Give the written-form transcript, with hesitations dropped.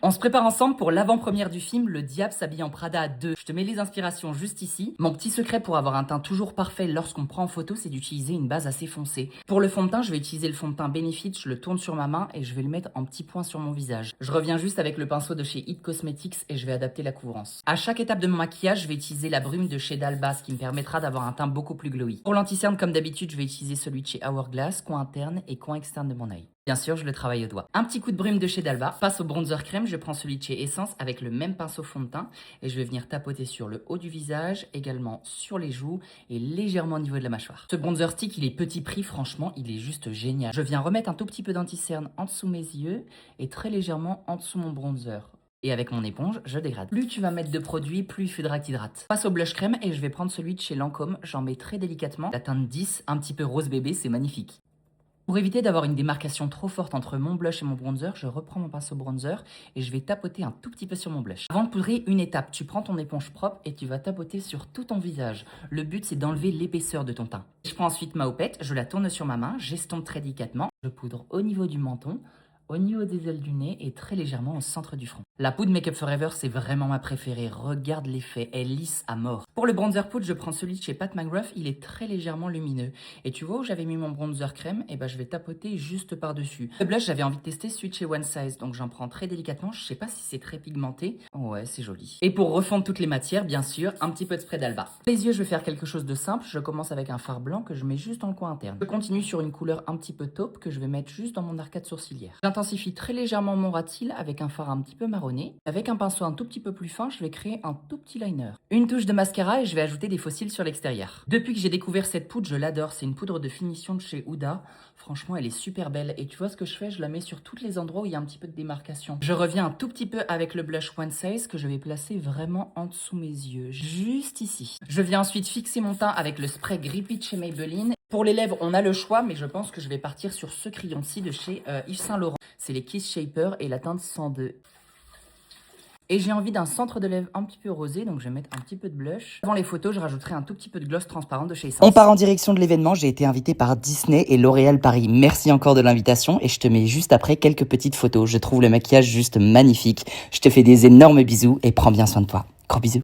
On se prépare ensemble pour l'avant-première du film Le Diable s'habille en Prada 2. Je te mets les inspirations juste ici. Mon petit secret pour avoir un teint toujours parfait lorsqu'on prend en photo, c'est d'utiliser une base assez foncée. Pour le fond de teint, je vais utiliser le fond de teint Benefit, je le tourne sur ma main et je vais le mettre en petits points sur mon visage. Je reviens juste avec le pinceau de chez It Cosmetics et je vais adapter la couvrance. À chaque étape de mon maquillage, je vais utiliser la brume de chez Dalba, ce qui me permettra d'avoir un teint beaucoup plus glowy. Pour l'anti-cerne, comme d'habitude, je vais utiliser celui de chez Hourglass, coin interne et coin externe de mon œil. Bien sûr, je le travaille au doigt. Un petit coup de brume de chez Dalba. Passe au bronzer crème, je prends celui de chez Essence avec le même pinceau fond de teint et je vais venir tapoter sur le haut du visage, également sur les joues et légèrement au niveau de la mâchoire. Ce bronzer stick, il est petit prix, franchement, il est juste génial. Je viens remettre un tout petit peu d'anti-cerne en dessous mes yeux et très légèrement en dessous mon bronzer. Et avec mon éponge, je dégrade. Plus tu vas mettre de produits, plus il faudra que tu hydrates. Passe au blush crème et je vais prendre celui de chez Lancôme. J'en mets très délicatement. La teinte 10, un petit peu rose bébé, c'est magnifique. Pour éviter d'avoir une démarcation trop forte entre mon blush et mon bronzer, je reprends mon pinceau bronzer et je vais tapoter un tout petit peu sur mon blush. Avant de poudrer, une étape, tu prends ton éponge propre et tu vas tapoter sur tout ton visage. Le but, c'est d'enlever l'épaisseur de ton teint. Je prends ensuite ma houppette, je la tourne sur ma main, j'estompe très délicatement. Je poudre au niveau du menton, au niveau des ailes du nez et très légèrement au centre du front. La poudre Make Up Forever, c'est vraiment ma préférée. Regarde l'effet, elle lisse à mort. Pour le bronzer poudre, je prends celui de chez Pat McGrath, il est très légèrement lumineux. Et tu vois où j'avais mis mon bronzer crème, et ben je vais tapoter juste par-dessus. Le blush, j'avais envie de tester celui de chez One Size, donc j'en prends très délicatement. Je sais pas si c'est très pigmenté. Ouais, c'est joli. Et pour refondre toutes les matières, bien sûr, un petit peu de spray d'Alba. Les yeux, je vais faire quelque chose de simple. Je commence avec un fard blanc que je mets juste dans le coin interne. Je continue sur une couleur un petit peu taupe que je vais mettre juste dans mon arcade sourcilière. J'intensifie très légèrement mon ras de cils avec un fard un petit peu marronné. Avec un pinceau un tout petit peu plus fin, je vais créer un tout petit liner. Une touche de mascara et je vais ajouter des faux cils sur l'extérieur. Depuis que j'ai découvert cette poudre, je l'adore. C'est une poudre de finition de chez Huda. Franchement, elle est super belle. Et tu vois ce que je fais? Je la mets sur tous les endroits où il y a un petit peu de démarcation. Je reviens un tout petit peu avec le blush One Size que je vais placer vraiment en dessous mes yeux. Juste ici. Je viens ensuite fixer mon teint avec le spray Grippy de chez Maybelline. Pour les lèvres, on a le choix, mais je pense que je vais partir sur ce crayon-ci de chez Yves Saint Laurent. C'est les Kiss Shaper et la teinte 102. Et j'ai envie d'un centre de lèvres un petit peu rosé, donc je vais mettre un petit peu de blush. Avant les photos, je rajouterai un tout petit peu de gloss transparent de chez Essence. On part en direction de l'événement, j'ai été invitée par Disney et L'Oréal Paris. Merci encore de l'invitation et je te mets juste après quelques petites photos. Je trouve le maquillage juste magnifique. Je te fais des énormes bisous et prends bien soin de toi. Gros bisous.